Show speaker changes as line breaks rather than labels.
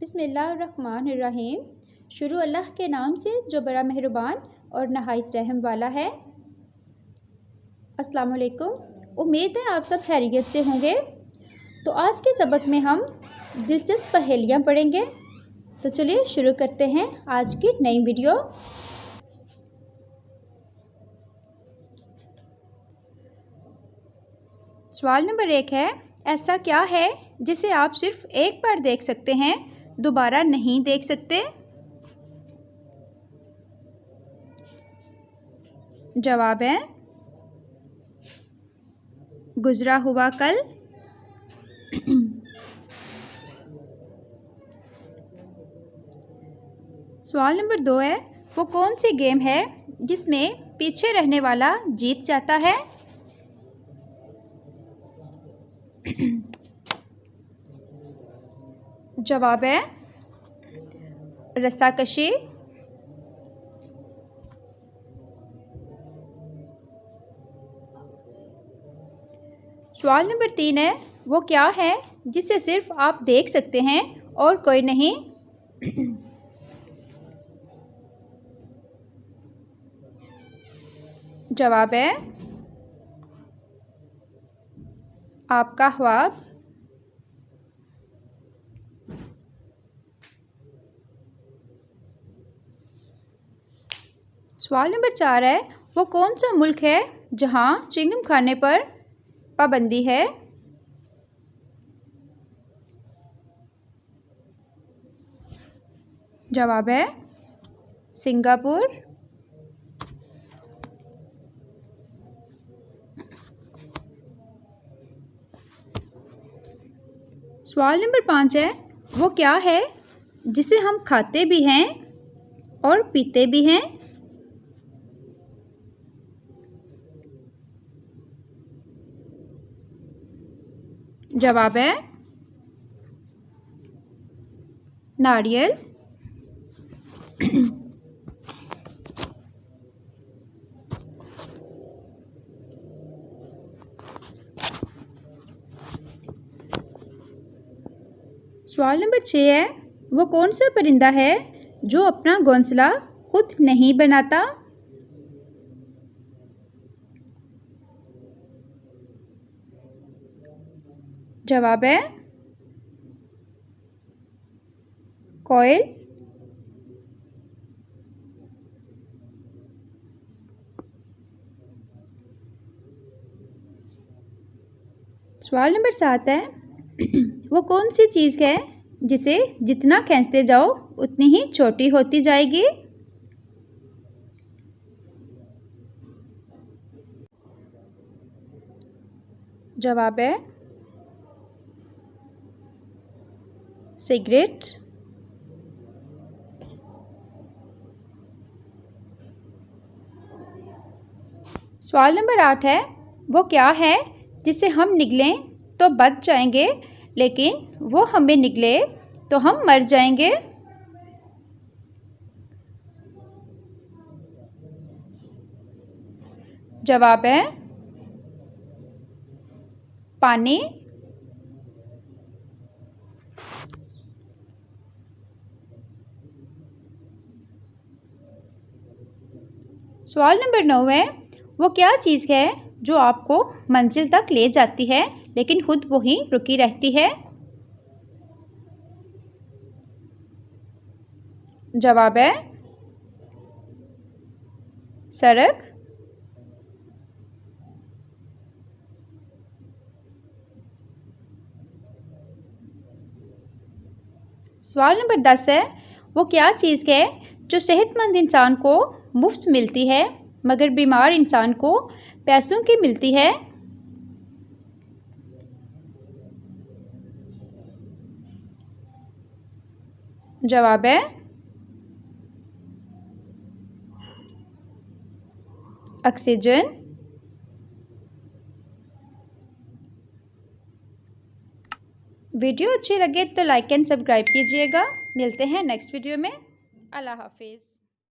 बिस्मिल्लाहिर्रहमानिर्रहीम। शुरू अल्लाह के नाम से जो बड़ा मेहरबान और नहायत रहम वाला है। अस्सलाम वालेकुम। उम्मीद है आप सब खैरियत से होंगे। तो आज के सबक में हम दिलचस्प पहेलियाँ पढ़ेंगे। तो चलिए शुरू करते हैं आज की नई वीडियो। सवाल नंबर 1 है, ऐसा क्या है जिसे आप सिर्फ एक बार देख सकते हैं, दोबारा नहीं देख सकते? जवाब है गुजरा हुआ कल। सवाल नंबर 2 है, वो कौन सी गेम है जिसमें पीछे रहने वाला जीत जाता है? जवाब है रस्साकशी। सवाल नंबर 3 है, वो क्या है जिसे सिर्फ आप देख सकते हैं और कोई नहीं? जवाब है आपका ख्वाब। सवाल नंबर 4 है, वो कौन सा मुल्क है जहां च्युइंगम खाने पर पाबंदी है? जवाब है सिंगापुर। सवाल नंबर 5 है, वो क्या है जिसे हम खाते भी हैं और पीते भी हैं? जवाब है नारियल। सवाल नंबर 6 है, वो कौन सा परिंदा है जो अपना घोंसला खुद नहीं बनाता? जवाब है कोयल। सवाल नंबर 7 है, वो कौन सी चीज़ है जिसे जितना खींचते जाओ उतनी ही छोटी होती जाएगी? जवाब है सिगरेट। सवाल नंबर 8 है, वो क्या है जिसे हम निगलें तो बच जाएंगे, लेकिन वो हमें निगले तो हम मर जाएंगे? जवाब है पानी। सवाल नंबर 9 है, वो क्या चीज़ है जो आपको मंजिल तक ले जाती है लेकिन खुद वहीं रुकी रहती है? जवाब है सड़क। सवाल नंबर 10 है, वो क्या चीज़ है जो सेहतमंद इंसान को मुफ्त मिलती है मगर बीमार इंसान को पैसों की मिलती है? जवाब है ऑक्सीजन। वीडियो अच्छी लगे तो लाइक एंड सब्सक्राइब कीजिएगा। मिलते हैं नेक्स्ट वीडियो में। अल्लाह हाफिज़।